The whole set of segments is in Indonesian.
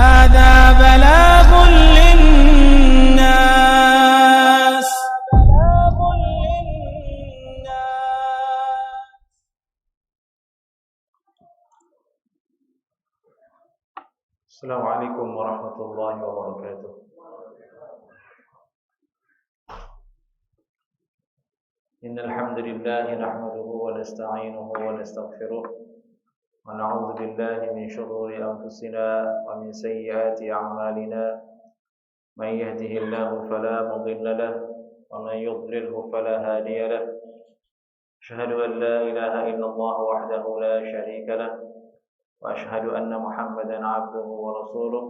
هذا بلاغ للناس السلام عليكم ورحمة الله وبركاته. إن الحمد لله نحمده ونستعينه ونستغفره ونعوذ بالله من شرور أنفسنا ومن سيئات أعمالنا من يهده الله فلا مضل له ومن يضلله فلا هادي له أشهد أن لا إله إلا الله وحده لا شريك له وأشهد أن محمدا عبده ورسوله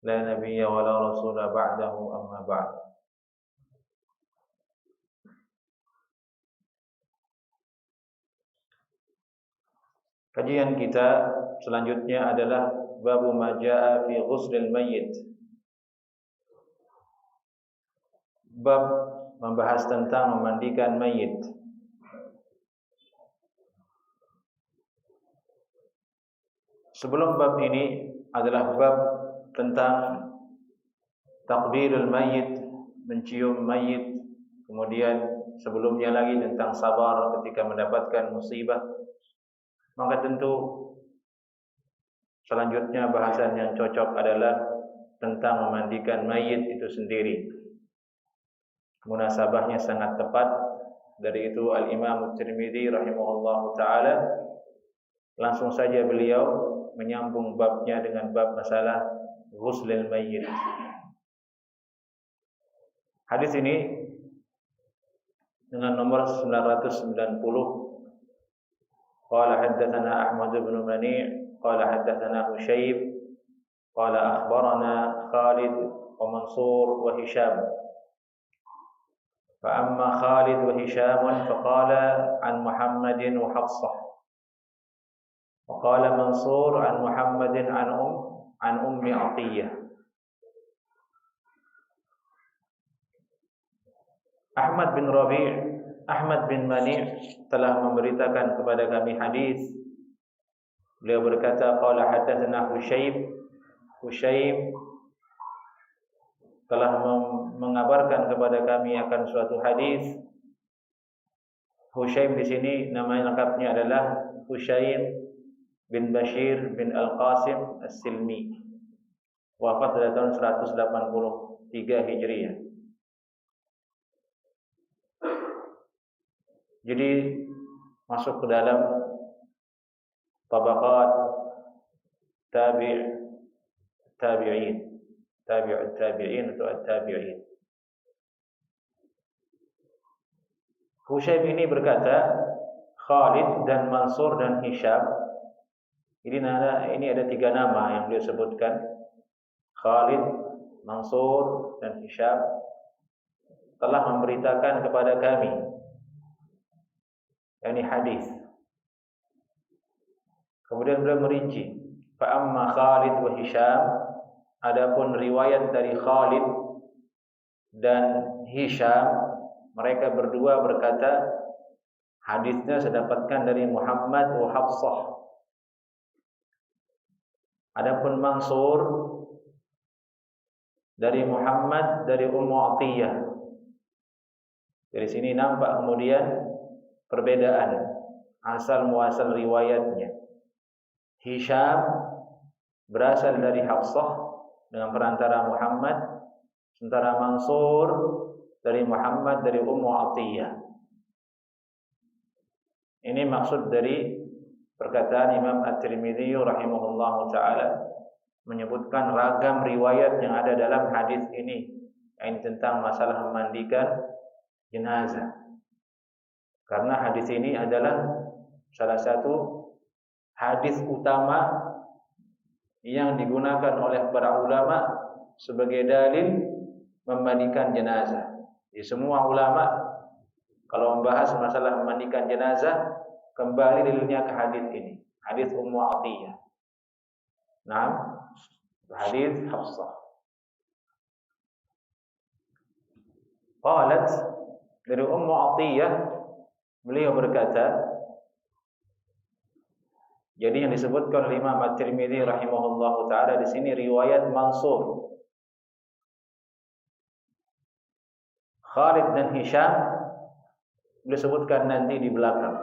لا نبي ولا رسول بعده أما بعد. Kajian kita selanjutnya adalah babu ma jaa fi ghuslil mayyit. Bab membahas tentang memandikan mayit. Sebelum bab ini adalah bab tentang takbirul mayyit, mencium mayit. Kemudian sebelumnya lagi tentang sabar ketika mendapatkan musibah. Maka tentu selanjutnya bahasan yang cocok adalah tentang memandikan mayit itu sendiri. Munasabahnya sangat tepat. Dari itu Al-Imam At-Tirmidzi rahimahullahu ta'ala langsung saja beliau menyambung babnya dengan bab masalah ghuslil mayyit. Hadis ini dengan nomor 990. Qala haddatsana Ahmad bin Mani' qala haddatsana Hushayb qala akhbarana Khalid wa Mansur wa Hisham. Fa amma Khalid wa Hisham faqala an Muhammadin wa Hafsah. Wa qala Mansur an Muhammadin an Ummi Athiyyah. Ahmad bin Mani' telah memberitakan kepada kami hadis. Beliau berkata qala haddatsana Hushayb telah mengabarkan kepada kami akan suatu hadis. Hushayb di sini nama lengkapnya adalah Hushayb bin Bashir bin Al-Qasim As-Silmi. Wafat pada tahun 183 Hijriah. Jadi masuk ke dalam tabaqat tabi'in atau at-tabi'in. Hushayb ini berkata Khalid dan Mansur dan Hisham. Ini ada 3 nama yang beliau sebutkan. Khalid, Mansur dan Hisham telah memberitakan kepada kami ini hadis. Kemudian beliau merinci, fa amma Khalid wa Hisham, adapun riwayat dari Khalid dan Hisham, mereka berdua berkata hadisnya saya dapatkan dari Muhammad wa Hafsah. Adapun Mansur dari Muhammad dari Ummu Athiyyah. Dari sini nampak kemudian perbedaan asal muasal riwayatnya. Hisham berasal dari Hafsah dengan perantara Muhammad, sementara Mansur dari Muhammad dari Ummu Athiyyah. Ini maksud dari perkataan Imam At-Tirmidzi rahimahullahu ta'ala menyebutkan ragam riwayat yang ada dalam hadis ini, yang tentang masalah memandikan jenazah. Karena hadis ini adalah salah satu hadis utama yang digunakan oleh para ulama sebagai dalil memandikan jenazah. Di semua ulama kalau membahas masalah memandikan jenazah kembali dalilnya ke hadis ini, hadis Ummu Athiyyah. Naam, hadis Hafsah. Qalat, dari Ummu Athiyyah beliau berkata, Jadi yang disebutkan oleh Imam At-Tirmidzi rahimahullahu taala di sini riwayat Mansur. Khalid dan Hisham disebutkan nanti di belakang.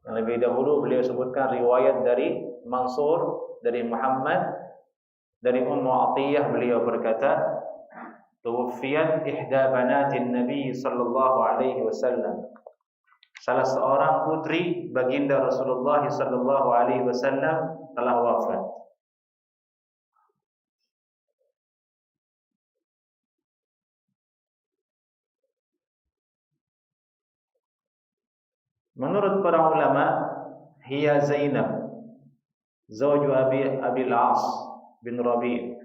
Yang lebih dahulu beliau sebutkan riwayat dari Mansur, dari Muhammad, dari Ummu Atiyah, beliau berkata, "Tuwfiyat ihda banatin Nabi sallallahu alaihi wasallam." Salah seorang putri baginda Rasulullah sallallahu alaihi wasallam telah wafat. Menurut para ulama, hiya Zainab, zawju Abil As bin Rabi'.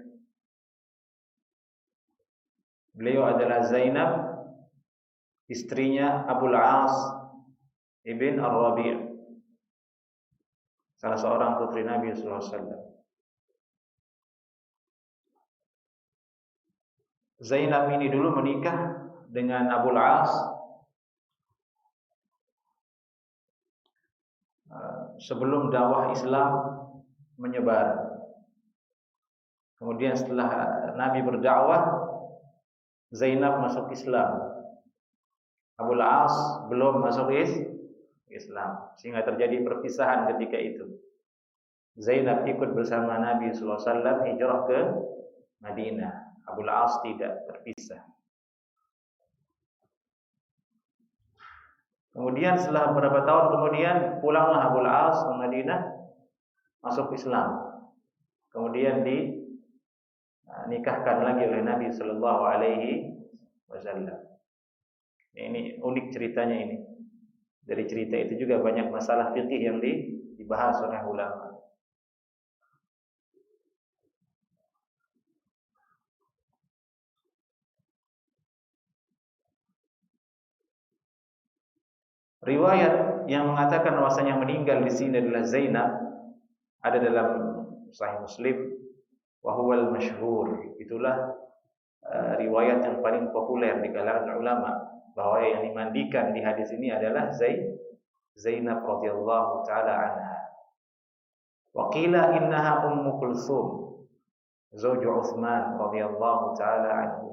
Beliau adalah Zainab, istrinya Abul As ibn Ar-Rabi', salah seorang putri Nabi sallallahu alaihi wasallam. Zainab ini dulu menikah dengan Abul As sebelum dakwah Islam menyebar. Kemudian setelah Nabi berdakwah, Zainab masuk Islam. Abul As belum masuk Islam, sehingga terjadi perpisahan ketika itu. Zainab ikut bersama Nabi sallallahu alaihi wasallam hijrah ke Madinah. Abul As tidak, terpisah. Kemudian setelah beberapa tahun kemudian pulanglah Abul As ke Madinah, masuk Islam. Kemudian dinikahkan lagi oleh Nabi sallallahu alaihi wasallam. Ini unik ceritanya ini. Dari cerita itu juga banyak masalah fikih yang dibahas oleh ulama. Riwayat yang mengatakan bahwasanya meninggal di sini adalah Zainab ada dalam Sahih Muslim, wa huwal masyhur. Itulah riwayat yang paling populer di kalangan ulama, bahwa yang dimandikan di hadis ini adalah Zainab radhiyallahu taala anha. Wa qila innaha Ummu Kulsum, zauju Utsman radhiyallahu taala anhu.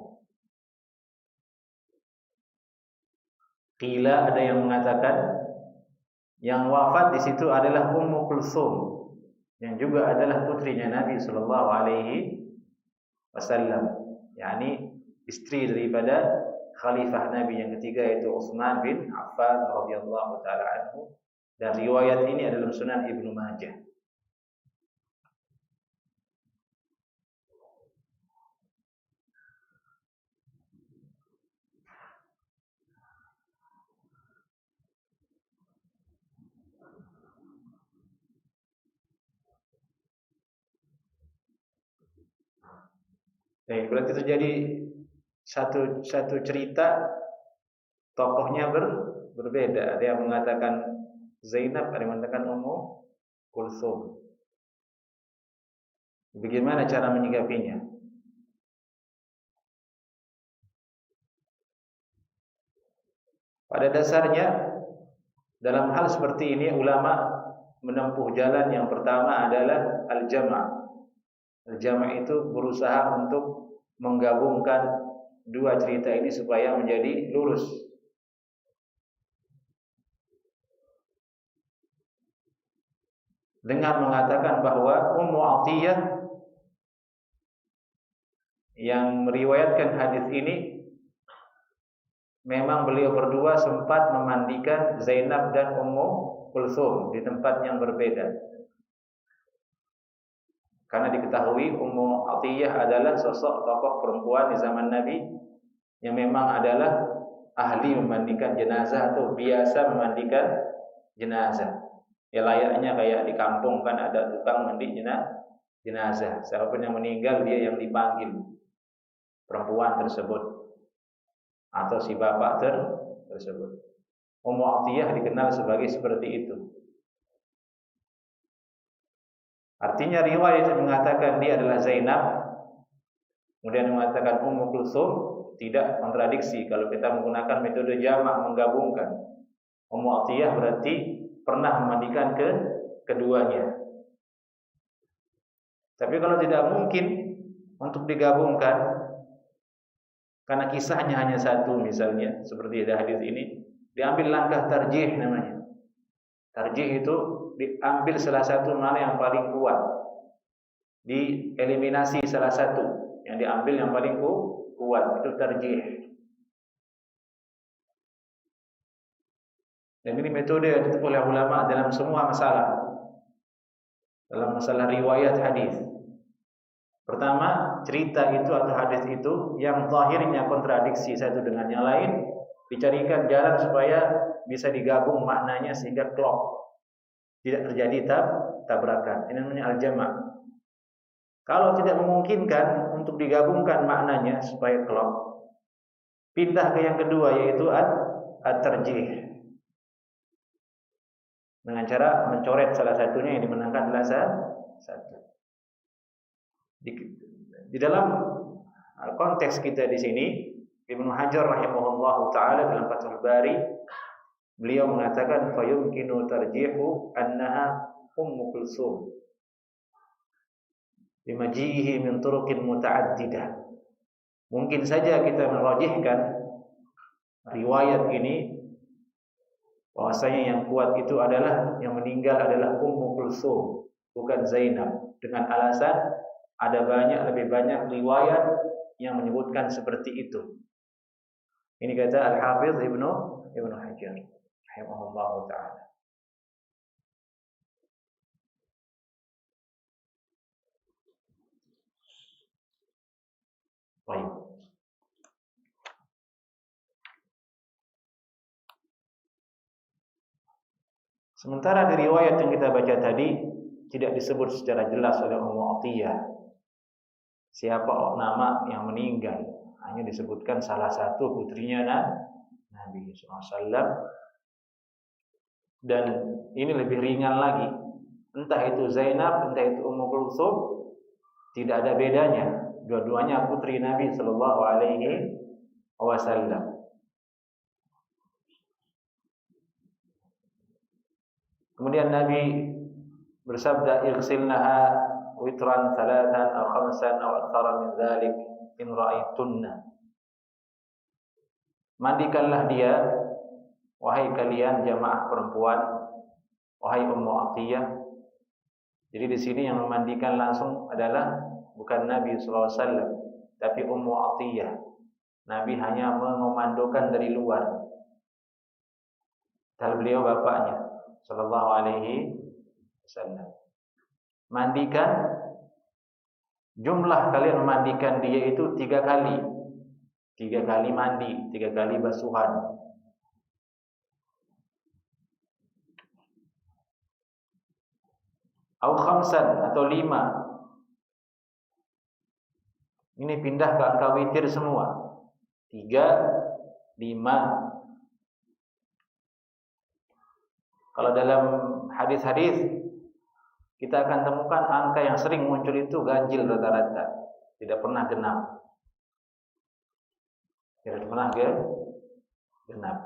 Qila, ada yang mengatakan yang wafat di situ adalah Ummu Kulsum, yang juga adalah putrinya Nabi sallallahu alaihi wasallam, yakni istri daripada khalifah Nabi yang ketiga, yaitu Utsman bin Affan radhiyallahu taala anhu. Dan riwayat ini adalah Sunan Ibnu Majah. Berarti terjadi satu cerita, tokohnya berbeda. Ada yang mengatakan Zainab, ada yang mengatakan Ummu Kulsum. Bagaimana cara menyikapinya? Pada dasarnya dalam hal seperti ini ulama menempuh jalan yang pertama adalah al-jama'. Al-jama' itu berusaha untuk menggabungkan dua cerita ini supaya menjadi lurus. Dengan mengatakan bahwa Ummu Atiyah yang meriwayatkan hadis ini, memang beliau berdua sempat memandikan Zainab dan Ummu Kulsum di tempat yang berbeda. Karena diketahui Ummu Atiyah adalah sosok tokoh perempuan di zaman Nabi yang memang adalah ahli memandikan jenazah atau biasa memandikan jenazah. Ya layaknya kayak di kampung kan ada tukang mandi jenazah. Siapapun yang meninggal dia yang dipanggil, perempuan tersebut atau si bapak tersebut. Ummu Atiyah dikenal sebagai seperti itu. Artinya riwayat yang mengatakan dia adalah Zainab, kemudian mengatakan Ummu Kulsum, tidak kontradiksi kalau kita menggunakan metode jamak, menggabungkan. Ummu Atiyah berarti pernah memandikan keduanya. Tapi kalau tidak mungkin untuk digabungkan karena kisahnya hanya satu misalnya, seperti ada hadis ini, diambil langkah tarjih namanya. Tarjih itu diambil salah satu mana yang paling kuat, dieliminasi salah satu yang diambil yang paling kuat, itu tarjih. Dan ini metode yang ditempuh oleh ulama dalam semua masalah, dalam masalah riwayat hadis. Pertama, cerita itu atau hadis itu yang zahirnya kontradiksi satu dengan yang lain, dicarikan jalan supaya bisa digabung maknanya sehingga klop, tidak terjadi tabrakan. Ini namanya al-jama'. Kalau tidak memungkinkan untuk digabungkan maknanya supaya klop, pindah ke yang kedua, yaitu at-tarjih. Dengan cara mencoret salah satunya yang dimenangkan adalah satu. Di dalam konteks kita di sini, Ibnu Hajar rahimahullahu taala dalam Fathul Bari, beliau mengatakan fayumkinu tarjihu annaha Ummu Kulsum bimajihi min turuqin muta'addidah. Mungkin saja kita merajihkan riwayat ini bahwasanya yang kuat itu adalah yang meninggal adalah Ummu Kulsum, bukan Zainab, dengan alasan ada lebih banyak riwayat yang menyebutkan seperti itu. Ini kata Al-Hafiz Ibnu Hajar rahimahullahu taala. Baik. Sementara di riwayat yang kita baca tadi tidak disebut secara jelas oleh Ummu Atiyah siapa nama yang meninggal, hanya disebutkan salah satu putrinya Nabi SAW. Dan ini lebih ringan lagi, entah itu Zainab, entah itu Ummu Kulsum, tidak ada bedanya, dua-duanya putri Nabi SAW. Kemudian Nabi bersabda, "Ighsilnaha witran thalathan aw khamsan aw aktsara min dzalik in ra'aitunna." Mandikanlah dia, wahai kalian jamaah perempuan, wahai Ummu Atiyah. Jadi di sini yang memandikan langsung adalah bukan Nabi sallallahu alaihi wasallam, tapi Ummu Atiyah. Nabi hanya mengomandokan dari luar. Kalau beliau bapaknya sallallahu alaihi wasallam. Mandikan, jumlah kalian memandikan dia itu 3 kali. 3 kali mandi, 3 kali basuhan. Au khamsan atau 5. Ini pindah ke angka witir semua. 3, 5. Kalau dalam hadis-hadis kita akan temukan angka yang sering muncul itu ganjil rata-rata, tidak pernah genap. Tidak pernah genap.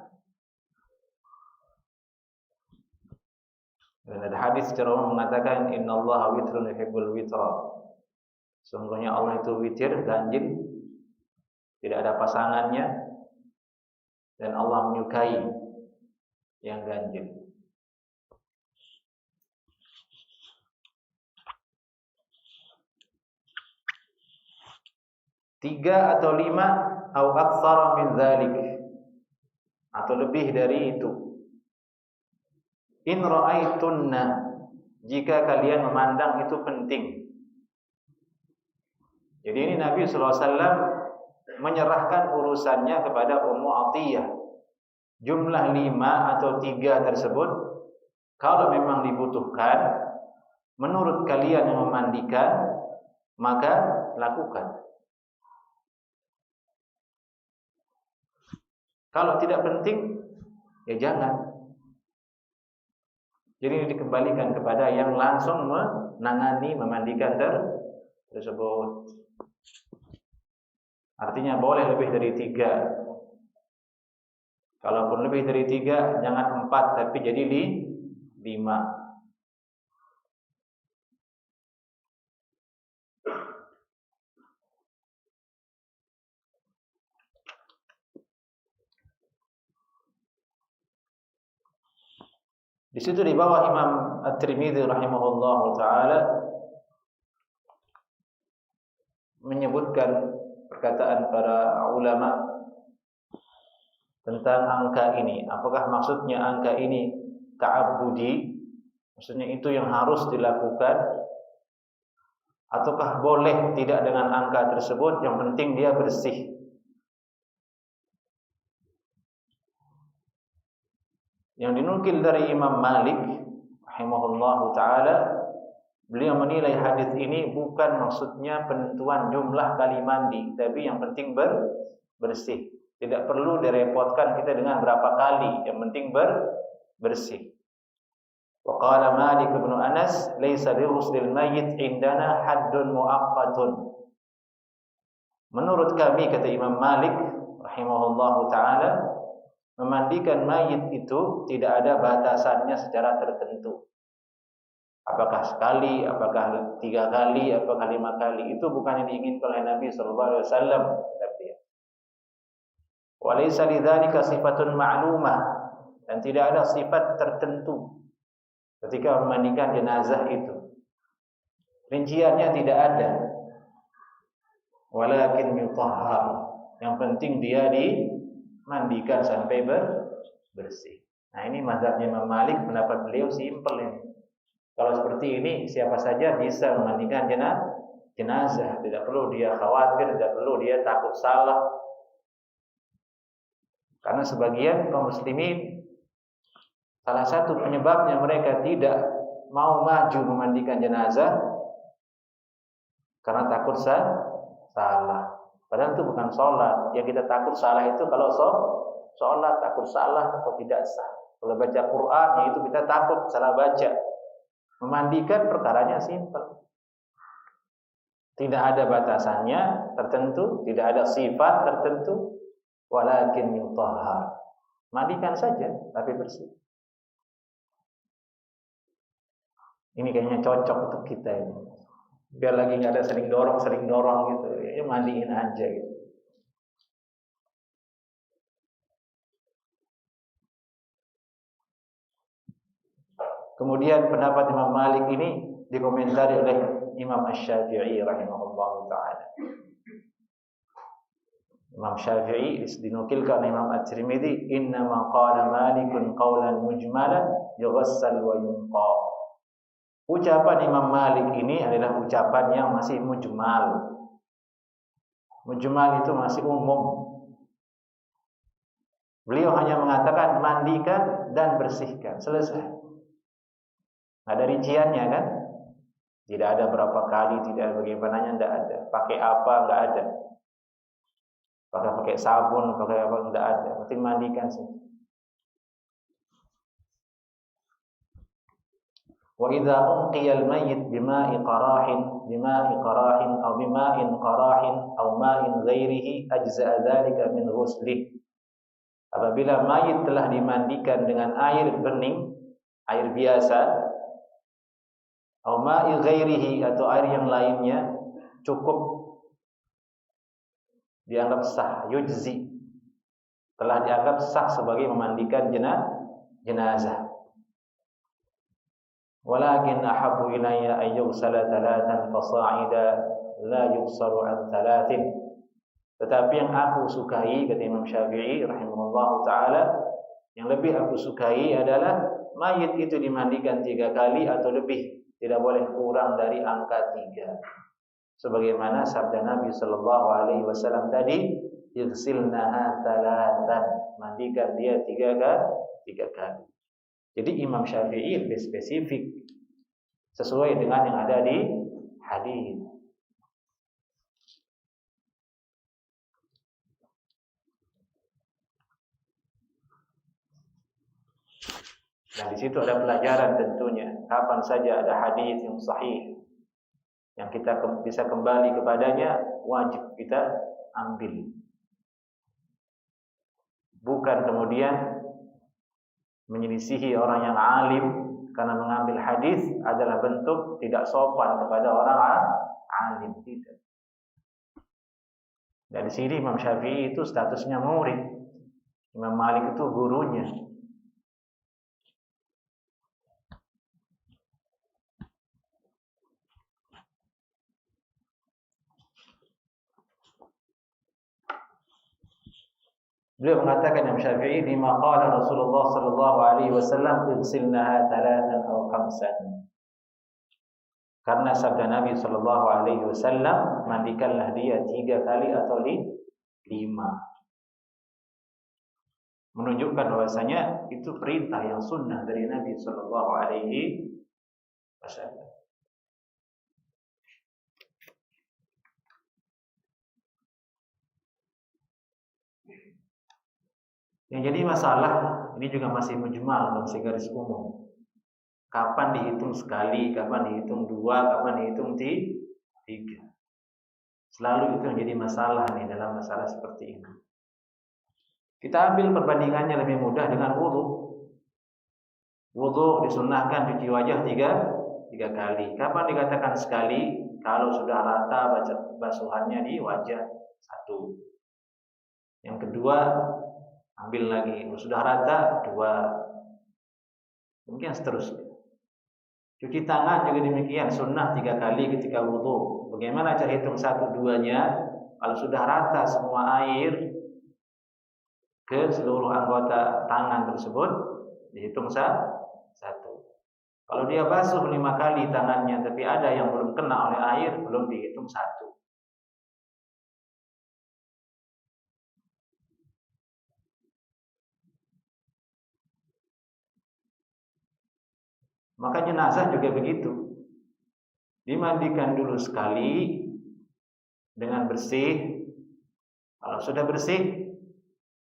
Dan ada hadis secara umum mengatakan innallaha witrun yuhibbul witra. Sungguhnya Allah itu witir, ganjil, tidak ada pasangannya, dan Allah menyukai yang ganjil. 3 atau 5 atau aktsara min dzalik, atau lebih dari itu. In ra'aitunna, jika kalian memandang itu penting. Jadi ini Nabi sallallahu alaihi wasallam menyerahkan urusannya kepada Ummu Atiyah. Jumlah 5 atau 3 tersebut kalau memang dibutuhkan menurut kalian yang memandikan, maka lakukan. Kalau tidak penting, ya jangan. Jadi ini dikembalikan kepada yang langsung menangani, memandikan tersebut. Artinya boleh lebih dari 3. Kalaupun lebih dari 3, jangan 4, tapi jadi 5. Di situ di bawah Imam At-Tirmidzi rahimahullahu taala menyebutkan perkataan para ulama tentang angka ini. Apakah maksudnya angka ini ta'abbudi? Maksudnya itu yang harus dilakukan, ataukah boleh tidak dengan angka tersebut, yang penting dia bersih? Yang dinukil dari Imam Malik rahimahullahu taala, beliau menilai hadis ini bukan maksudnya penentuan jumlah kali mandi, tapi yang penting bersih. Tidak perlu direpotkan kita dengan berapa kali, yang penting bersih. Wa qala Malik bin Anas, "Laisa liruslil mayyit indana haddun muaqqatun." Menurut kami, kata Imam Malik rahimahullahu taala, memandikan mayit itu tidak ada batasannya secara tertentu. Apakah sekali, apakah 3 kali, apakah 5 kali, itu bukan yang diinginkan oleh Nabi sallallahu alaihi wasallam. Wa laysa lidzalika sifatun ma'lumah, dan tidak ada sifat tertentu ketika memandikan jenazah itu. Rinciannya tidak ada. Walakin yutahhar, yang penting dia dimandikan sampai bersih. Nah, ini mazhabnya Imam Malik, pendapat beliau simpel ini. Kalau seperti ini, siapa saja bisa memandikan jenazah, tidak perlu dia khawatir, tidak perlu dia takut salah. Karena sebagian kaum muslimin, salah satu penyebabnya mereka tidak mau maju memandikan jenazah karena takut salah. Padahal itu bukan sholat. Yang kita takut salah itu kalau sholat, takut salah atau tidak sah. Kalau baca Quran, ya itu kita takut salah baca. Memandikan perkaranya simpel. Tidak ada batasannya tertentu, tidak ada sifat tertentu. Walakin yutahhar. Mandikan saja, tapi bersih. Ini kayaknya cocok untuk kita ini. Biar lagi nggak ada sering dorong gitu. Ya mandiin aja gitu. Kemudian pendapat Imam Malik ini dikomentari oleh Imam Asy-Syafi'i rahimahullahu taala. Imam Syafi'i dinukilkan oleh Imam At-Tirmidzi, "Inna ma qala Malikun qawlan mujmalan yughassal wa yunqa." Ucapan Imam Malik ini adalah ucapan yang masih mujmal. Mujmal itu masih umum. Beliau hanya mengatakan mandikan dan bersihkan, selesai. Ada rinciannya kan? Tidak ada berapa kali, tidak ada bagaimananya, tidak ada. Pakai apa, enggak ada. Pakai sabun, pakai apa, enggak ada. Penting mandikan saja. Wa idza unqiya al-mayyit bima'i qarahin aw bima'in qarahin aw ma'in ghairihi ajza'a dzalika min ghuslih. Apabila mayit telah dimandikan dengan air bening, air biasa, aw ma'i ghairihi, atau air yang lainnya, cukup dianggap sah, yujzi, telah dianggap sah sebagai memandikan jenazah. Walakin ahabbu ilayya ay yughsala 3 fasa'ida la yughsalu an 3. Tetapi yang aku sukai, kata Imam Syafi'i rahimahullahu taala, yang lebih aku sukai adalah mayit itu dimandikan 3 kali atau lebih, tidak boleh kurang dari angka 3. Sebagaimana sabda Nabi sallallahu alaihi wasallam tadi, "Yughsilnaha 3", mandikan dia 3 kali. Jadi Imam Syafi'i lebih spesifik sesuai dengan yang ada di hadis. Nah, di situ ada pelajaran tentunya. Kapan saja ada hadis yang sahih yang kita bisa kembali kepadanya, wajib kita ambil. Bukan kemudian menyelisihi orang yang alim karena mengambil hadis adalah bentuk tidak sopan kepada orang alim, tidak. Dari sini Imam Syafi'i itu statusnya murid, Imam Malik itu gurunya. Beliau mengatakan Imam Syafi'i, "Lima qala Rasulullah sallallahu alaihi wasallam, igsilnaha thalathan aw khamsan." Karena sabda Nabi sallallahu alaihi wasallam, mandikanlah dia 3 kali atau 5. Menunjukkan bahwasanya itu perintah yang sunnah dari Nabi sallallahu alaihi wasallam. Yang jadi masalah ini juga masih mujmal, masih garis umum. Kapan dihitung sekali, kapan dihitung 2, kapan dihitung 3. Selalu itu yang jadi masalah nih dalam masalah seperti ini. Kita ambil perbandingannya lebih mudah dengan wudu. Wudu disunnahkan cuci wajah 3 kali. Kapan dikatakan sekali? Kalau sudah rata basuhannya di wajah 1. Yang kedua, ambil lagi, sudah rata 2. Mungkin seterusnya. Cuci tangan juga demikian, sunnah 3 kali ketika wudu. Bagaimana cara hitung 1-2-nya? Kalau sudah rata semua air ke seluruh anggota tangan tersebut, dihitung 1. Kalau dia basuh 5 kali tangannya, tapi ada yang belum kena oleh air, belum dihitung 1. Maka jenazah juga begitu. Dimandikan dulu sekali dengan bersih. Kalau sudah bersih,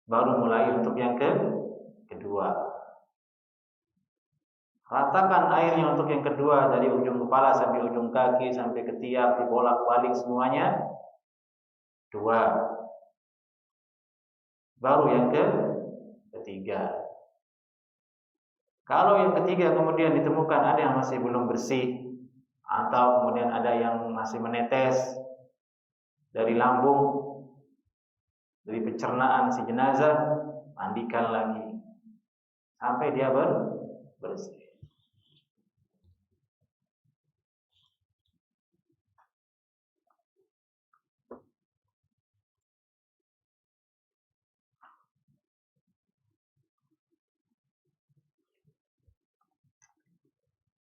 baru mulai untuk yang kedua. Ratakan airnya untuk yang kedua, dari ujung kepala sampai ujung kaki, sampai ketiak, dibolak-balik semuanya 2. Baru yang ketiga. Kalau yang ketiga kemudian ditemukan ada yang masih belum bersih, atau kemudian ada yang masih menetes dari lambung, dari pencernaan si jenazah, mandikan lagi sampai dia bersih.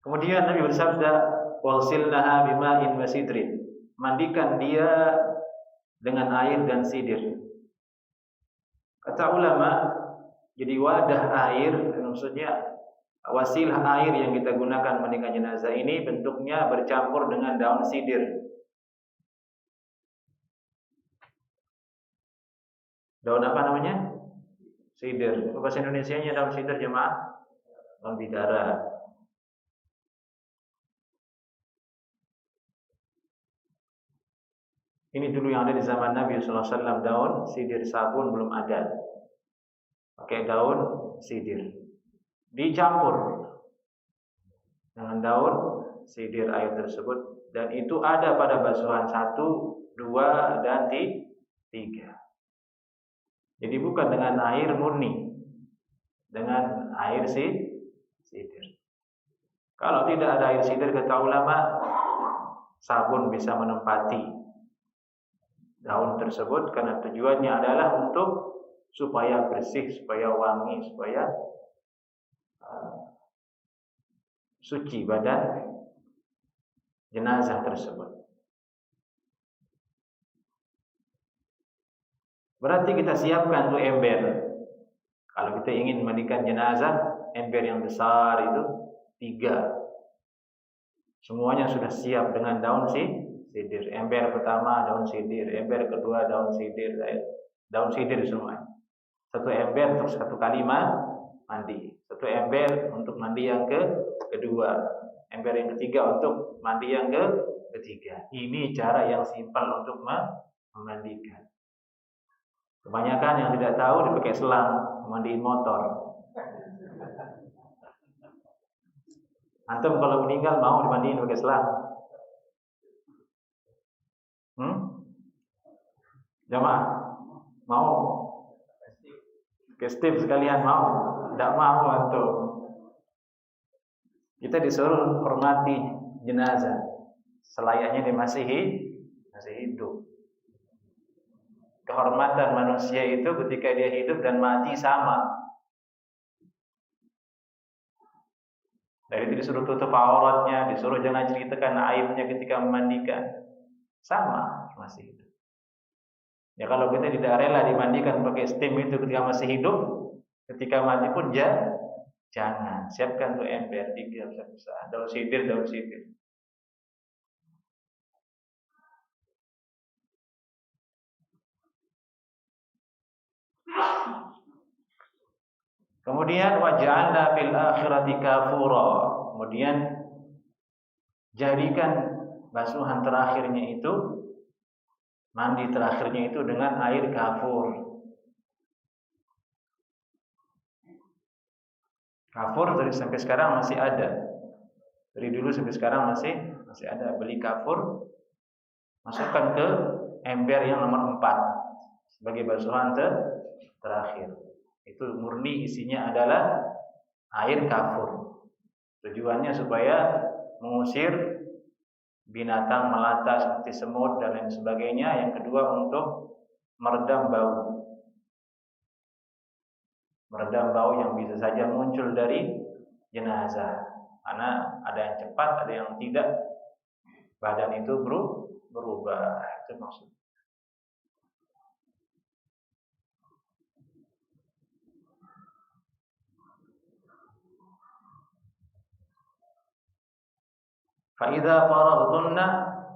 Kemudian Nabi bersabda, "Waghsilnaha bima'in wa sidrin." Mandikan dia dengan air dan sidir. Kata ulama, jadi wadah air, maksudnya wasilah air yang kita gunakan mandikan jenazah ini bentuknya bercampur dengan daun sidir. Daun apa namanya? Sidir. Bahasa Indonesianya daun sidir jemaah? Daun bidara. Ini dulu yang ada di zaman Nabi SAW, daun sidir, sabun belum ada. Pakai daun sidir, dicampur dengan daun sidir air tersebut, dan itu ada pada basuhan 1, 2, dan 3. Jadi bukan dengan air murni, dengan air sidir. Kalau tidak ada air sidir, kata ulama, sabun bisa menempati daun tersebut, karena tujuannya adalah untuk supaya bersih, supaya wangi, supaya suci badan jenazah tersebut. Berarti kita siapkan tuh ember. Kalau kita ingin mandikan jenazah, ember yang besar itu 3. Semuanya sudah siap dengan daun sidir. Ember pertama daun sidir, ember kedua daun sidir semuanya. 1 ember untuk 1 kali mandi, 1 ember untuk mandi yang kedua, ember yang ketiga untuk mandi yang ketiga. Ini cara yang simpel untuk memandikan. Kebanyakan yang tidak tahu dipakai selang mandiin motor. Antum kalau meninggal mau dimandiin pakai selang? Jamaah mau? Steve sekalian mau? Tidak mau antum. Kita disuruh hormati jenazah selayaknya dia masih hidup. kehormatan manusia itu ketika dia hidup dan mati sama. Dari itu disuruh tutup auratnya, disuruh jangan ceritakan aibnya ketika memandikan. Sama masih hidup. Ya kalau kita tidak rela dimandikan pakai steam itu ketika masih hidup, ketika mati pun jangan. Siapkan tuh ember, tiga besar-besar, daun sidir. Kemudian waj'alna fil akhirati kafura. Kemudian jadikan basuhan terakhirnya itu, mandi terakhirnya itu dengan air kafur. Kafur dari sampai sekarang masih ada. Dari dulu sampai sekarang masih ada. Beli kafur, masukkan ke ember yang nomor 4 sebagai basuhan terakhir. Itu murni isinya adalah air kafur. Tujuannya supaya mengusir binatang melata seperti semut dan lain sebagainya. Yang kedua untuk meredam bau. Meredam bau yang bisa saja muncul dari jenazah. Karena ada yang cepat, ada yang tidak. Badan itu berubah. Itu maksudnya. Fa'idha faraghtunna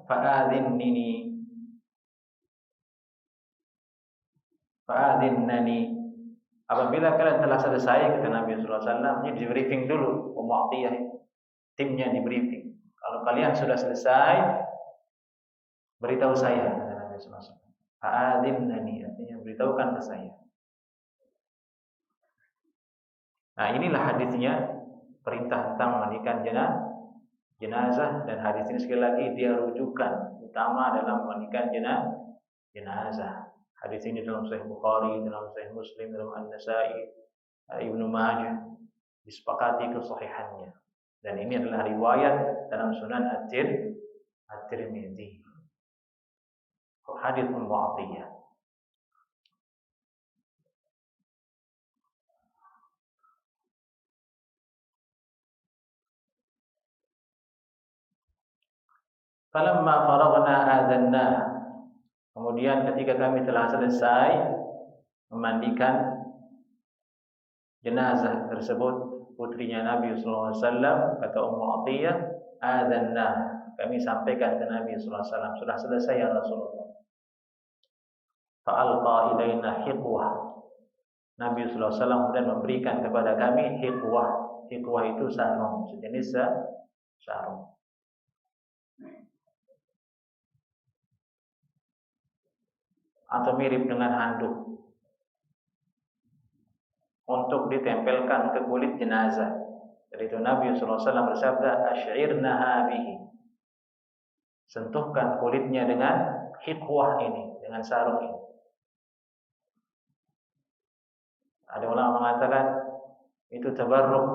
fa'adhinnani. Apabila kalian telah selesai, kata Nabi sallallahu alaihi wasallam, ini di briefing dulu, Ummu Atiyah, timnya di briefing. Kalau kalian sudah selesai, beritahu saya, kata Nabi sallallahu alaihi wasallam. Fa'adhinnani, artinya beritahukan ke saya. Nah, inilah hadisnya, perintah tentang memandikan jenazah, dan hadis ini sekali lagi dia rujukan utama dalam memandikan jenazah. Hadis ini dalam Sahih Bukhari, dalam Sahih Muslim, dalam An-Nasa'i, Ibnu Majah, disepakati kesahihannya. Dan ini adalah riwayat dalam Sunan At-Tirmidzi. Hadis Ummu Atiyah. Falamma faraghna adzanna. Kemudian ketika kami telah selesai memandikan jenazah tersebut, putrinya Nabi sallallahu alaihi wasallam, kata Ummu Atiyah, adzanna, kami sampaikan ke Nabi sallallahu alaihi wasallam, sudah selesai ya Rasulullah. Fa'alqa ilaina hiqwah. Nabi sallallahu alaihi wasallam kemudian memberikan kepada kami hiqwah. Hiqwah itu sarung, sejenis sarung. Atau mirip dengan handuk untuk ditempelkan ke kulit jenazah. Dari itu Nabi SAW bersabda, "Asy'irnaha bihi." Sentuhkan kulitnya dengan hiqwah ini, dengan sarung ini. Ada ulama mengatakan itu tabarruk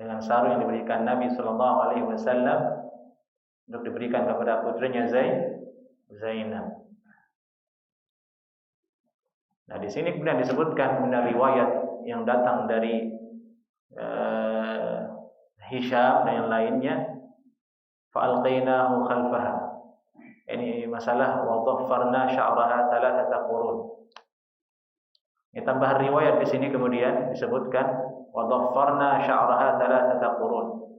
dengan sarung yang diberikan Nabi SAW untuk diberikan kepada putrinya Zainab. Nah, di sini kemudian disebutkan kemudian riwayat yang datang dari Hisham dan yang lainnya, fa'alqainahu khalfaha. Ini masalah wa dhaffarna sya'raha thalathata qurun. Ini tambahan riwayat di sini kemudian disebutkan wa dhaffarna sya'raha thalathata qurun.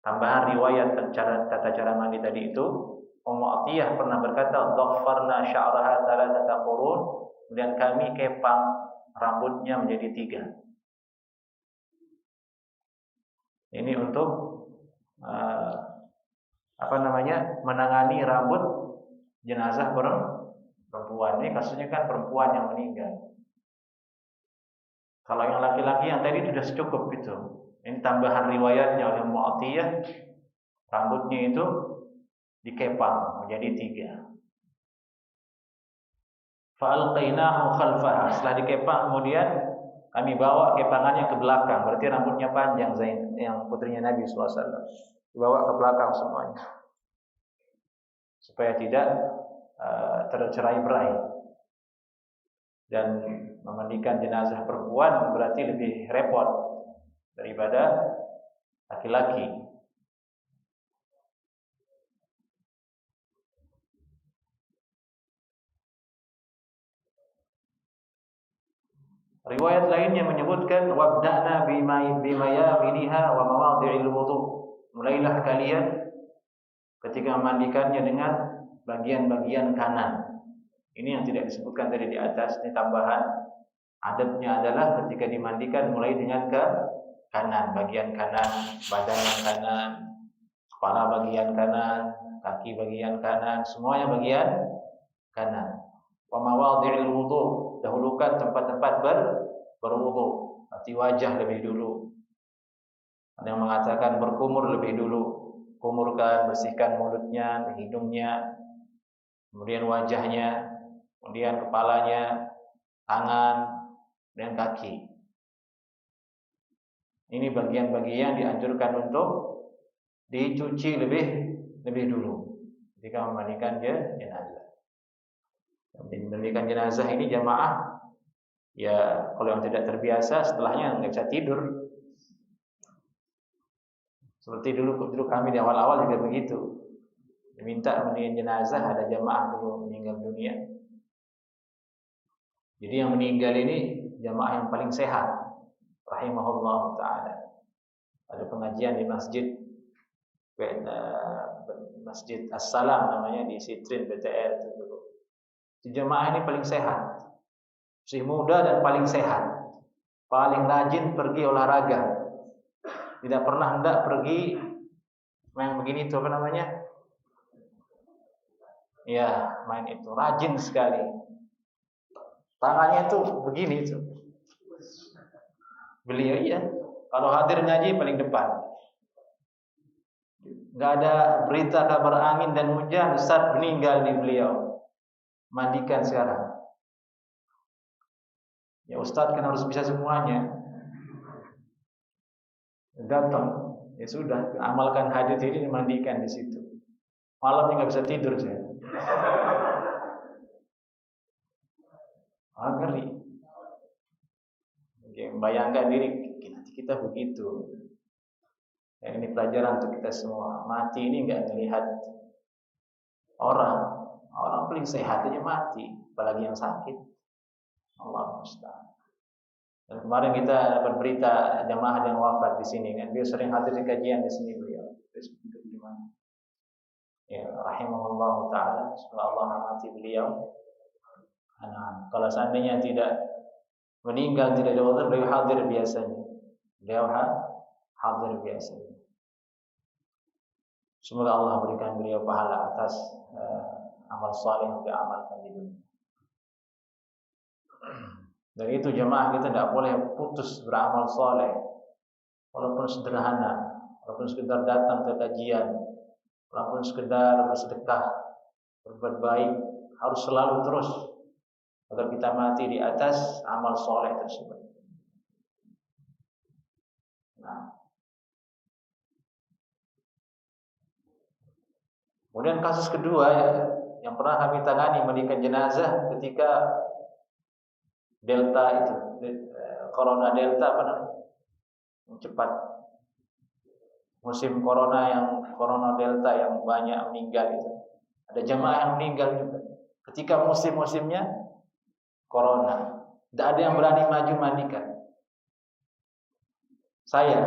Tambahan riwayat tata cara mandi tadi itu, Ummu Atiyah pernah berkata, dhaffarna sya'raha thalathata qurun, kemudian kami kepang rambutnya menjadi 3. Ini untuk menangani rambut jenazah perempuan. Ini kasusnya kan perempuan yang meninggal. Kalau yang laki-laki yang tadi sudah cukup gitu. Ini tambahan riwayatnya oleh Ummu Atiyah, rambutnya itu dikepang menjadi 3. Fa'alqainahu khalfaha. Setelah dikepang kemudian kami bawa kepangannya ke belakang. Berarti rambutnya panjang Zain, yang putrinya Nabi SAW. Dibawa ke belakang semuanya. Supaya tidak tercerai-berai. Dan memandikan jenazah perempuan berarti lebih repot daripada laki-laki. Riwayat lainnya menyebutkan wabda'na bimayaminiha wa mawadhi'il wudu. Mulailah kalian ketika memandikannya dengan bagian-bagian kanan. Ini yang tidak disebutkan tadi di atas, ini tambahan. Adabnya adalah ketika dimandikan mulai dengan ke kanan, bagian kanan, badan yang kanan, kepala bagian kanan, kaki bagian kanan, semuanya bagian kanan. Wa mawadhi'il wudu, dahulukan tempat-tempat berwudu, arti wajah lebih dulu. Ada yang mengatakan berkumur lebih dulu, kumurkan, bersihkan mulutnya, hidungnya, kemudian wajahnya, kemudian kepalanya, tangan, dan kaki. Ini bagian-bagian dianjurkan untuk dicuci lebih dulu ketika memandikan jenazah. Memandikan jenazah ini jamaah, ya kalau yang tidak terbiasa setelahnya nggak bisa tidur. Seperti dulu kami di awal-awal juga begitu. Diminta memandikan jenazah, ada jamaah dulu meninggal dunia. Jadi yang meninggal ini jamaah yang paling sehat, rahimahullah taala. Ada pengajian di Masjid As-Salam namanya di Sitrin BTR itu dulu. Jamaah ini paling sehat, masih muda dan paling sehat, paling rajin pergi olahraga, tidak pernah hendak pergi main begini itu apa namanya? Ya, main itu rajin sekali. Tangannya tuh begini tuh. Beliau iya, kalau hadir ngaji paling depan. Gak ada berita kabar angin dan hujan, Ustaz meninggal di beliau. Mandikan sekarang. Ya Ustaz kan harus bisa semuanya. Datang, ya sudah, amalkan hadis ini dimandikan di situ. Malamnya nggak bisa tidur saya. Ngeri. Oke, bayangkan diri nanti kita begitu. Ya, ini pelajaran untuk kita semua. Mati ini nggak melihat orang paling sehat aja mati, apalagi yang sakit. Allah musta'an. Dan kemarin kita dapat berita jamaah yang wafat di sini kan. Dia sering hadir di kajian di sini beliau. Terus di mana? Ya, rahimahullah taala, semoga Allah rahmati beliau. Kalau seandainya tidak meninggal, tidak ada uzur, beliau hadir biasanya. Beliau hadir biasanya. Semoga Allah berikan beliau pahala atas amal saleh yang diamalkan di dunia. Dan itu jamaah kita tidak boleh putus beramal saleh, walaupun sederhana, walaupun sekedar datang ke kajian, walaupun sekedar bersedekah, berbuat baik, harus selalu terus agar kita mati di atas amal soleh tersebut. Nah, kemudian kasus kedua yang pernah kami tangani mandikan jenazah ketika Delta itu, Corona Delta apa namanya? Cepat. Musim Corona Delta yang banyak meninggal itu. Ada jamaah yang meninggal juga. Ketika musim-musimnya Corona, tidak ada yang berani maju mandikan. Saya,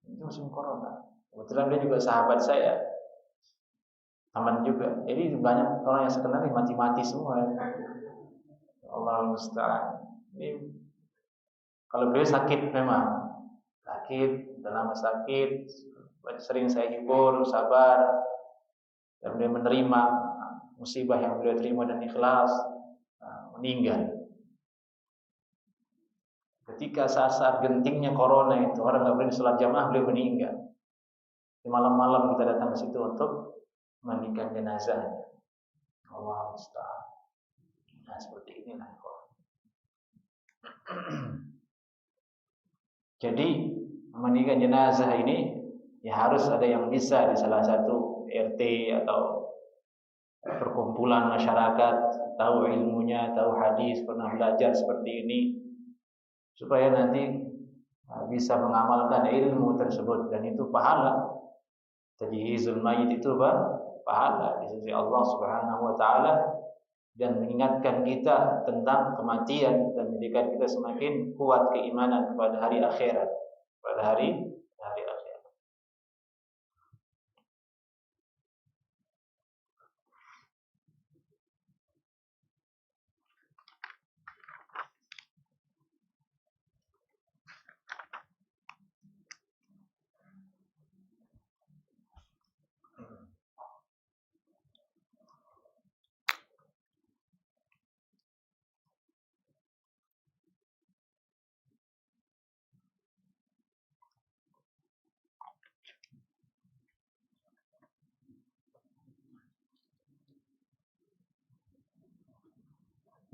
itu musim Corona. Kebetulan dia juga sahabat saya, teman juga. Jadi banyak orang yang sekenal mati-mati semua. Allah musta'an. Ini kalau beliau sakit memang, sakit, udah lama sakit, sering saya hibur, sabar, dan beliau menerima musibah yang beliau terima dan ikhlas, meninggal. Ketika saat gentingnya Corona itu, orang nggak berani sholat jamaah, beliau meninggal. Di malam-malam kita datang ke situ untuk mandikan jenazahnya. Allah musta'an. Nah, seperti inilah. Jadi memandikan jenazah ini ya harus ada yang bisa di salah satu RT atau perkumpulan masyarakat, tahu ilmunya, tahu hadis, pernah belajar seperti ini, supaya nanti bisa mengamalkan ilmu tersebut, dan itu pahala. Tajhizul mayit itu pahala di sisi Allah Subhanahu wa taala, dan mengingatkan kita tentang kematian dan menjadikan kita semakin kuat keimanan kepada hari akhirat, pada hari akhirat.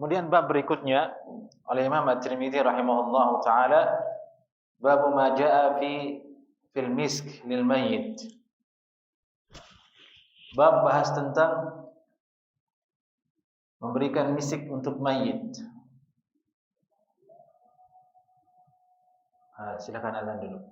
Kemudian bab berikutnya oleh Imam At-Tirmidzi rahimahullahu taala, bab ma jaa fil misk lil mayyit. Bab bahas tentang memberikan misik untuk mayit. Silakan azan dulu.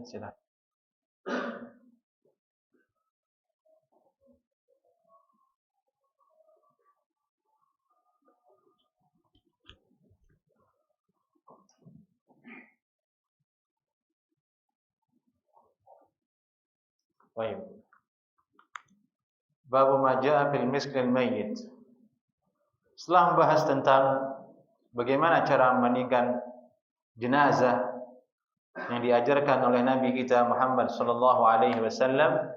Silakan. Baik. Bab ma jaa fil misk lil mayyit. Setelah membahas tentang bagaimana cara memandikan jenazah yang diajarkan oleh Nabi kita Muhammad sallallahu alaihi wasallam,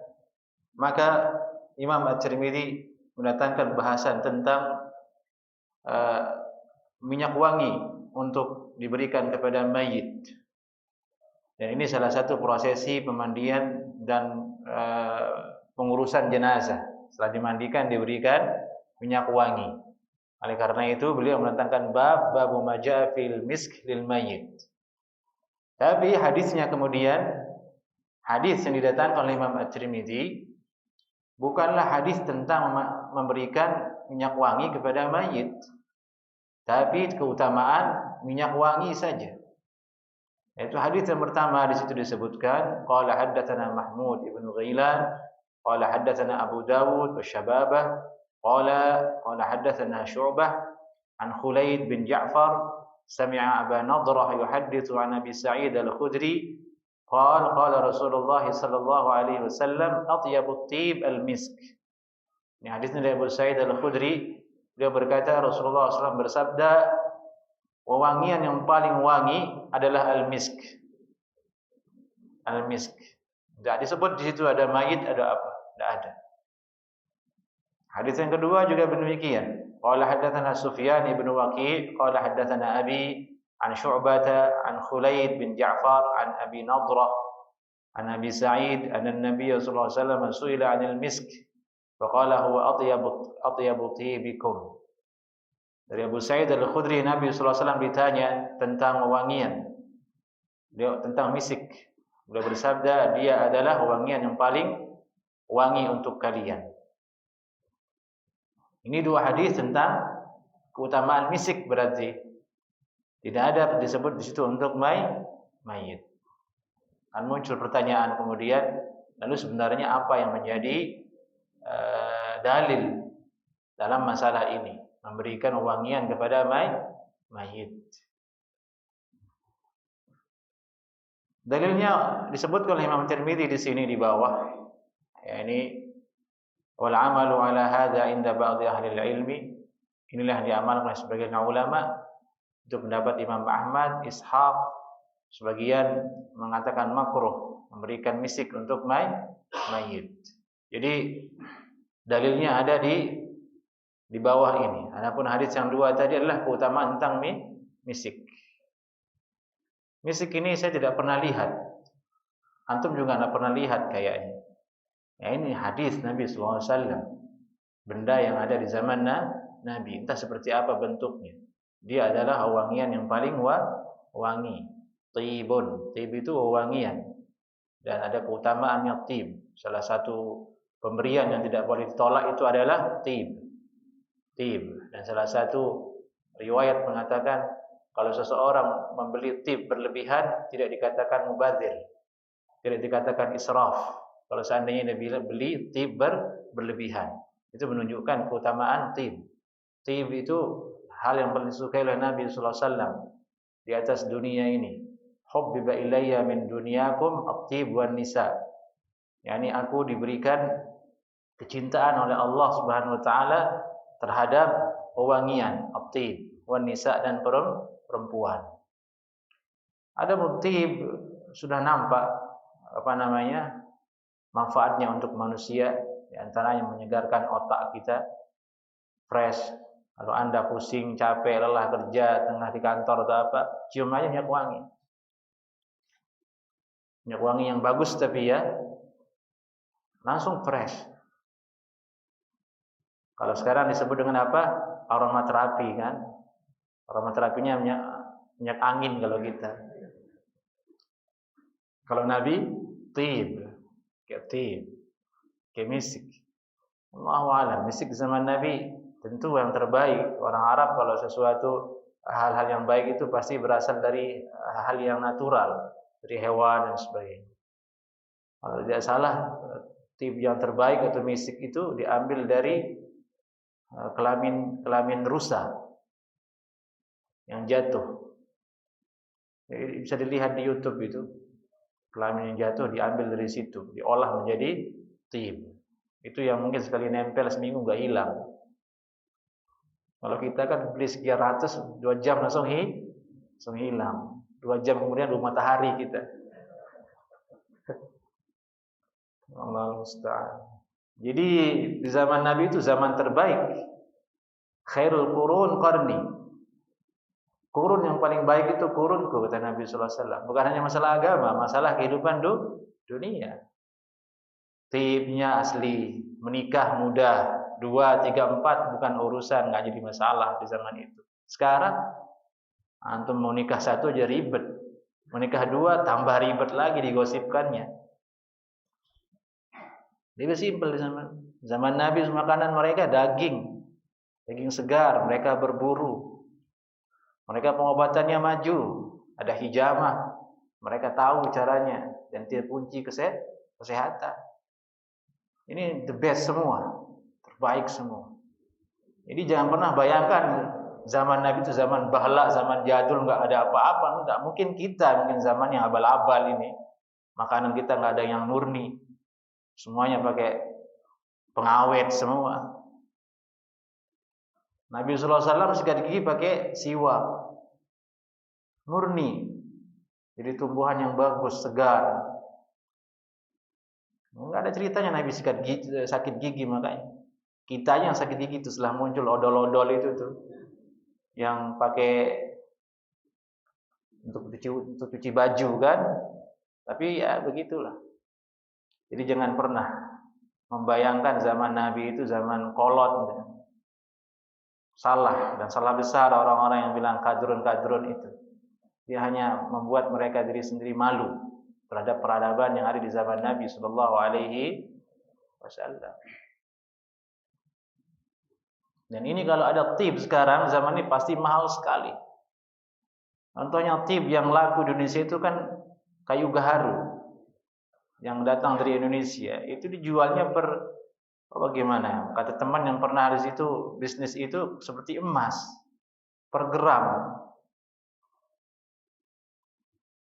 maka Imam At-Tirmidzi mendatangkan bahasan tentang minyak wangi untuk diberikan kepada mayit. Dan ini salah satu prosesi pemandian dan pengurusan jenazah. Setelah dimandikan diberikan minyak wangi. Oleh karena itu beliau mendatangkan bab ma jaa fil misk lil mayyit. Tapi hadisnya kemudian, hadis yang didatangkan oleh Imam At-Tirmidzi bukanlah hadis tentang memberikan minyak wangi kepada mayit, tapi keutamaan minyak wangi saja. Yaitu hadis yang pertama di situ disebutkan, qala haddatsana Mahmud ibn Ghailan, qala haddatsana Abu Dawud wa Syababah, qala haddatsana Syu'bah an Khulaid bin Ja'far sami'a Aba Nadrah yuhadditsu an Abi Sa'id al-Khudri qala Rasulullah sallallahu alaihi wasallam atyabut tib al-misk. Ini hadisnya dari Abu Sa'id al-Khudri, dia berkata Rasulullah SAW bersabda, wewangian yang paling wangi adalah al-misk. Al-misk. Tidak disebut di situ ada mayit, ada apa? Tidak ada. Hadis yang kedua juga demikian. Qala haddatsana Sufyan ibn Waqi', qala haddatsana Abi an Syu'bah an Khulaid bin Ja'far an Abi Nadrah an Abi Sa'id anna an-nabiy sallallahu alaihi wasallam su'ila 'anil misk faqala huwa atyabu tibikum. Dari Abu Sa'id al-Khudri, Nabi sallallahu alaihi wasallam ditanya tentang wewangian, tentang misik. Beliau bersabda, dia adalah wewangian yang paling wangi untuk kalian. Ini dua hadis tentang keutamaan misik, berarti tidak ada disebut di situ untuk mayit. Kan muncul pertanyaan kemudian, lalu sebenarnya apa yang menjadi dalil dalam masalah ini, memberikan wewangian kepada mayit? Dalilnya disebutkan oleh Imam Tirmidzi di sini di bawah, yakni wal amalu ala hadza inda ba'dhi ahli ilmi. Inilah yang diamalkan oleh sebagian ulama. Itu pendapat Imam Ahmad, Ishaq, sebagian mengatakan makruh memberikan misik untuk mayit. Jadi dalilnya ada di bawah ini. Adapun hadis yang dua tadi adalah keutamaan tentang misik. Misik ini saya tidak pernah lihat. Antum juga tidak pernah lihat kayaknya. Ya ini hadis Nabi sallallahu alaihi wasallam. Benda yang ada di zaman Nabi, entah seperti apa bentuknya. Dia adalah wangian yang paling wangi. Tibun, tib itu wangian. Dan ada keutamaannya tib. Salah satu pemberian yang tidak boleh ditolak itu adalah tib. Tib. Dan salah satu riwayat mengatakan kalau seseorang membeli tib berlebihan tidak dikatakan mubadzir, tidak dikatakan israf. Kalau seandainya dia beli tib berlebihan, itu menunjukkan keutamaan tib. Tib itu hal yang paling disukai oleh Nabi sallallahu alaihi wasallam di atas dunia ini. Hubbiba ilayya min dunyakum at-tib wan nisa. Yani aku diberikan kecintaan oleh Allah Subhanahu wa taala terhadap pewangian, at-tib wan nisa dan perempuan. Ada tib sudah nampak manfaatnya untuk manusia, di antaranya menyegarkan otak kita, fresh. Kalau Anda pusing, capek, lelah kerja, tengah di kantor atau apa, cium aja minyak wangi. Minyak wangi yang bagus tapi ya langsung fresh. Kalau sekarang disebut dengan apa? Aromaterapi kan? Aromaterapinya minyak angin kalau kita. Kalau Nabi tib, kayak tib, kayak misik. Allahu a'lam, misik zaman Nabi tentu yang terbaik. Orang Arab kalau sesuatu hal-hal yang baik itu pasti berasal dari hal yang natural, dari hewan dan sebagainya. Kalau tidak salah, tib yang terbaik atau misik itu diambil dari kelamin rusa yang jatuh. Jadi bisa dilihat di YouTube itu. Kelamin yang jatuh diambil dari situ, diolah menjadi tib. Itu yang mungkin sekali nempel seminggu nggak hilang. Kalau kita kan beli sekian ratus, 2 jam langsung hilang. 2 jam kemudian matahari kita. Allah musta'an. Jadi di zaman Nabi itu zaman terbaik. Khairul qurun qarni. Kurun yang paling baik itu kurunku, kata Nabi sallallahu alaihi wasallam. Bukan hanya masalah agama, masalah kehidupan dunia. Tibnya asli, menikah mudah, 2, 3, 4 bukan urusan, nggak jadi masalah di zaman itu. Sekarang antum mau nikah 1 aja ribet. Menikah 2 tambah ribet lagi digosipkannya. Lebih simpel di zaman Nabi, makanan mereka daging segar, mereka berburu. Mereka pengobatannya maju, ada hijamah, mereka tahu caranya dan dia kunci kesehatan. Ini the best semua, terbaik semua. Jadi jangan pernah bayangkan zaman Nabi itu zaman bahlak, zaman jadul, nggak ada apa-apa. Nggak mungkin kita, mungkin zaman yang abal-abal ini. Makanan kita nggak ada yang murni, semuanya pakai pengawet semua. Nabi sallallahu alaihi wasallam sikat gigi pakai siwak. Murni. Jadi tumbuhan yang bagus, segar. Enggak ada ceritanya Nabi sakit gigi makanya. Kitanya yang sakit gigi itu setelah muncul odol-odol itu tuh. Yang pakai untuk cuci baju kan. Tapi ya begitulah. Jadi jangan pernah membayangkan zaman Nabi itu zaman kolot. Salah, dan salah besar orang-orang yang bilang kadrun itu. Dia hanya membuat mereka diri sendiri malu terhadap peradaban yang ada di zaman Nabi sallallahu alaihi wasallam. Dan ini kalau ada tib sekarang zaman ini pasti mahal sekali. Contohnya tib yang laku di Indonesia itu kan kayu gaharu yang datang dari Indonesia. Itu dijualnya bagaimana? Kata teman yang pernah di situ, bisnis itu seperti emas per gram.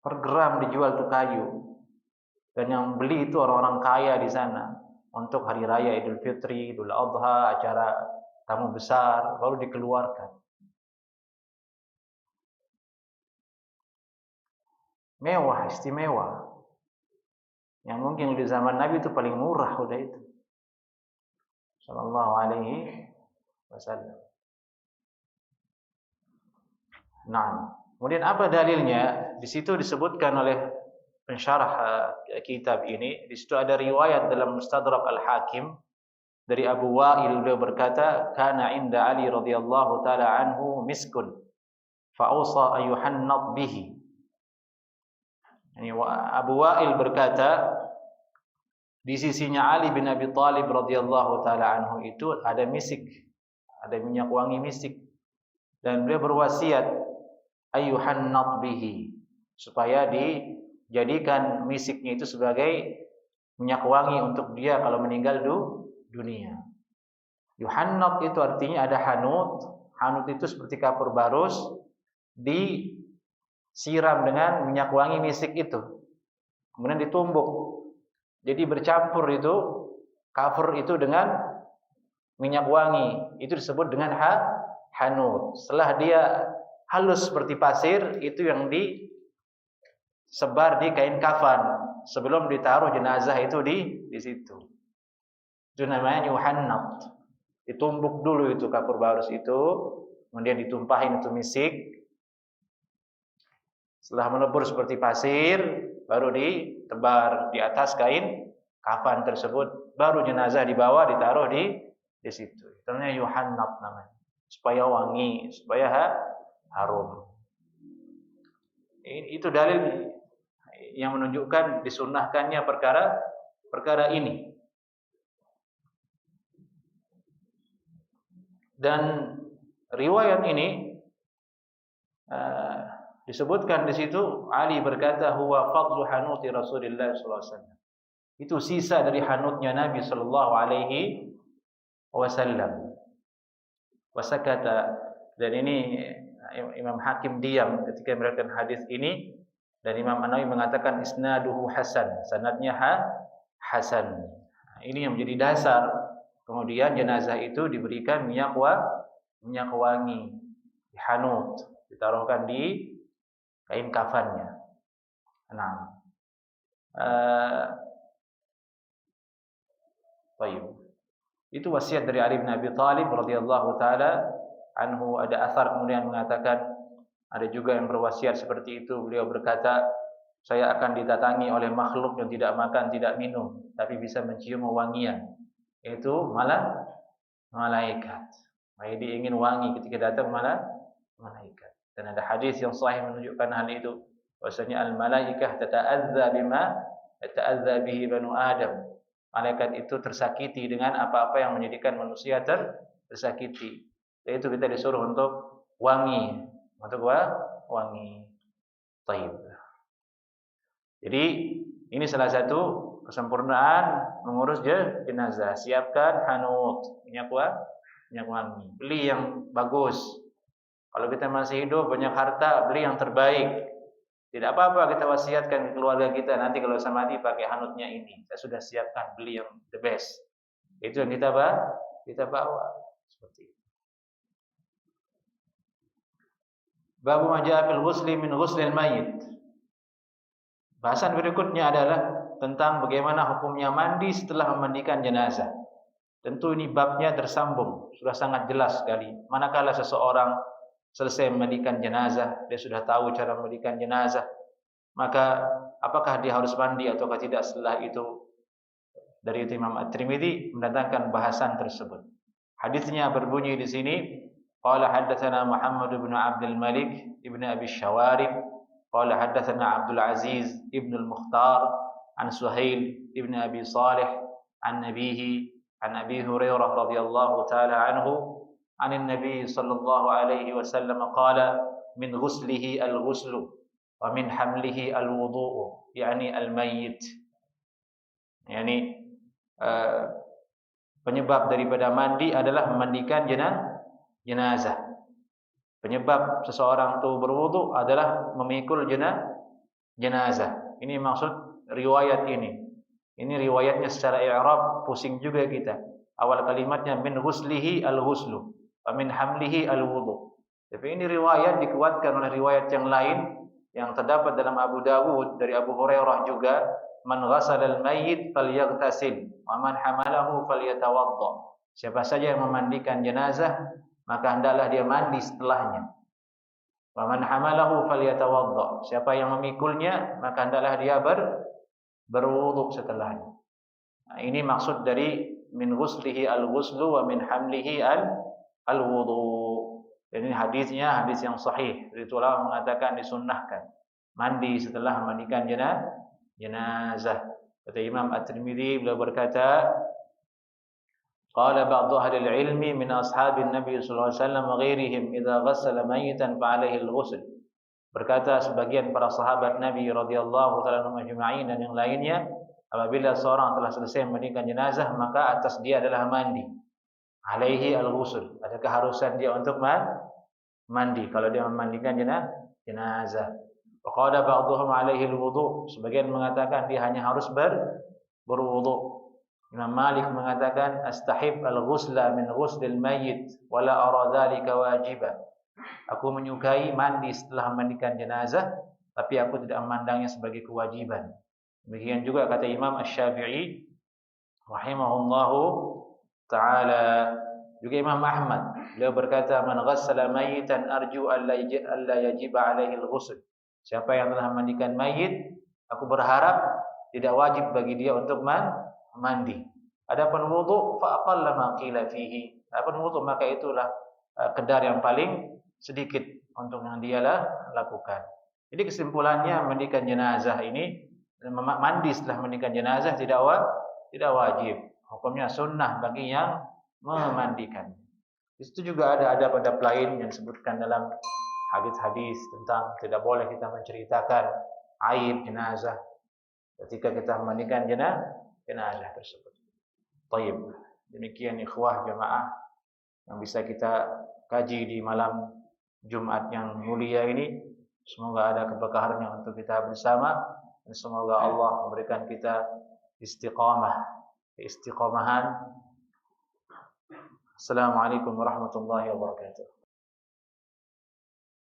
Per gram dijual tuh kayu. Dan yang beli itu orang-orang kaya di sana. Untuk hari raya Idul Fitri, Idul Adha, acara tamu besar, baru dikeluarkan. Mewah, istimewa. Yang mungkin di zaman Nabi itu paling murah udah itu. Sallallahu alaihi wasallam. Nah, kemudian apa dalilnya? Di situ disebutkan oleh pensyarah kitab ini, di situ ada riwayat dalam Mustadrak Al-Hakim dari Abu Wa'il, beliau berkata, kana inda Ali radhiyallahu taala anhu miskun fa awsa ayuhannat bihi. Abu Wa'il berkata, di sisinya Ali bin Abi Thalib radhiyallahu taala anhu itu ada misik, ada minyak wangi misik, dan beliau berwasiat ayuhannat bihi, supaya dijadikan misiknya itu sebagai minyak wangi untuk dia kalau meninggal dunia. Yuhannat itu artinya ada hanut. Hanut itu seperti kapur barus disiram dengan minyak wangi misik itu, kemudian ditumbuk. Jadi bercampur itu kapur itu dengan minyak wangi, itu disebut dengan hanut. Setelah dia halus seperti pasir, itu yang disebar di kain kafan sebelum ditaruh jenazah itu di situ. Itu namanya yuhannat. Ditumbuk dulu itu kapur barus itu, kemudian ditumpahin itu misik. Setelah melebur seperti pasir, baru ditebar di atas kain kafan tersebut, baru jenazah dibawa ditaruh di situ. Itu namanya yuhannat namanya. Supaya wangi, supaya harum. Itu dalil yang menunjukkan disunnahkannya perkara ini. Dan riwayat ini disebutkan di situ Ali berkata huwa fadlu hanuti Rasulillah sallallahu alaihi wasallam. Itu sisa dari hanutnya Nabi sallallahu alaihi wasallam. Wasakata, dan ini Imam Hakim diam ketika meriwayatkan hadis ini, dan Imam An-Nawawi mengatakan isnaduhu hasan, sanadnya hasan. Ini yang menjadi dasar. Kemudian jenazah itu diberikan minyak wangi, hanut, ditaruhkan di kain kafannya. Nah, baik. Itu wasiat dari Ali bin Abi Thalib radhiyallahu taala anhu. Ada athar kemudian mengatakan ada juga yang berwasiat seperti itu. Beliau berkata, saya akan didatangi oleh makhluk yang tidak makan, tidak minum, tapi bisa mencium wangian. Itu malaikat. Jadi ingin wangi ketika datang malaikat. Dan ada hadis yang sahih menunjukkan hal itu. Bahwasanya al-malaikah tata'adza bima tata'adza bihi banu Adam. Malaikat itu tersakiti dengan apa-apa yang menjadikan manusia tersakiti. Dan itu kita disuruh untuk wangi, wangi. Taib. Jadi ini salah satu kesempurnaan mengurus jenazah. Siapkan hanut, minyak wangi. Beli yang bagus. Kalau kita masih hidup banyak harta, beli yang terbaik. Tidak apa-apa kita wasiatkan ke keluarga kita, nanti kalau saya mati pakai hanutnya ini. Saya sudah siapkan, beli yang the best. Itu yang kita bawa. Seperti itu. Babu ma jaa fil ghusli min ghuslil mayyit. Bahasan berikutnya adalah tentang bagaimana hukumnya mandi setelah memandikan jenazah. Tentu ini babnya tersambung, sudah sangat jelas sekali. Manakala seseorang selesai memandikan jenazah, dia sudah tahu cara memandikan jenazah, maka apakah dia harus mandi ataukah tidak setelah itu? Dari itu Imam At-Tirmidzi mendatangkan bahasan tersebut. Hadisnya berbunyi di sini, qala haddatsana Muhammad bin Abdul Malik ibn Abi Syawarib, qala haddatsana Abdul Aziz ibn al-Mukhtar an Suhail ibn Abi Salih an nabihi an Abi Hurairah radhiyallahu taala anhu an Nabi sallallahu alaihi wasallam qala min ghuslihi al-ghuslu wa min hamlihi al-wudu'u, yakni al-mayyit. Yani penyebab daripada mandi adalah memandikan jenazah. Penyebab seseorang itu berwudu adalah memikul jenazah. Ini maksud riwayat ini. Ini riwayatnya secara i'rab pusing juga kita. Awal kalimatnya min ghuslihi al-ghuslu wa min hamlihi al-wudu. Tapi ini riwayat dikuatkan oleh riwayat yang lain yang terdapat dalam Abu Dawud dari Abu Hurairah juga, man ghasala al-mayyit falyaghtasil wa man hamalahu falyatawadda. Siapa saja yang memandikan jenazah, maka hendaklah dia mandi setelahnya. Wa man hamalahu falyatawadda. Siapa yang memikulnya, maka hendaklah dia berwudu setelahnya. Nah, ini maksud dari min ghuslihi al-ghuslu wa min hamlihi al-wudu. Ini hadisnya hadis yang sahih. Jadi ulama mengatakan disunnahkan mandi setelah memandikan jenazah. Kata Imam At-Tirmidzi, beliau berkata, qala ba'du ahli al-ilmi min ashabin Nabi sallallahu alaihi wasallam wa ghairihim idza ghassala mayitan fa alaihi al-ghusl. Berkata sebagian para sahabat Nabi radhiyallahu taala anhum ajma'in dan yang lainnya, apabila seorang telah selesai memandikan jenazah maka atas dia adalah mandi. Alaihi al-ghusl. Ada keharusan dia untuk mandi kalau dia memandikan jenazah. Wa qala ba'dhum alaihi al-wudu. Sebagian mengatakan dia hanya harus berwudu. Imam Malik mengatakan astahib al-ghusla min ghuslil mayyit wala ara dzalika wajiban. Aku menyukai mandi setelah memandikan jenazah, tapi aku tidak memandangnya sebagai kewajiban. Demikian juga kata Imam Asy-Syafi'i rahimahullahu taala. Juga Imam Ahmad, beliau berkata man ghassala mayyitan arju alla yajiba alaihi al-ghusl. Siapa yang telah memandikan mayit, aku berharap tidak wajib bagi dia untuk mandi. Adapun wudu fa aqalla ma qila fihi. Adapun wudu maka itulah kadar yang paling sedikit untuk yang dia lakukan. Jadi kesimpulannya memandikan jenazah ini, mandi setelah memandikan jenazah tidak wajib. Hukumnya sunnah bagi yang memandikan. Di situ juga ada adab-adab lain yang disebutkan dalam hadis-hadis tentang tidak boleh kita menceritakan aib jenazah ketika kita memandikan jenazah tersebut. Baik, demikian ikhwah jamaah yang bisa kita kaji di malam Jumat yang mulia ini. Semoga ada keberkahannya untuk kita bersama dan semoga Allah memberikan kita istiqamahan. Assalamualaikum warahmatullahi wabarakatuh.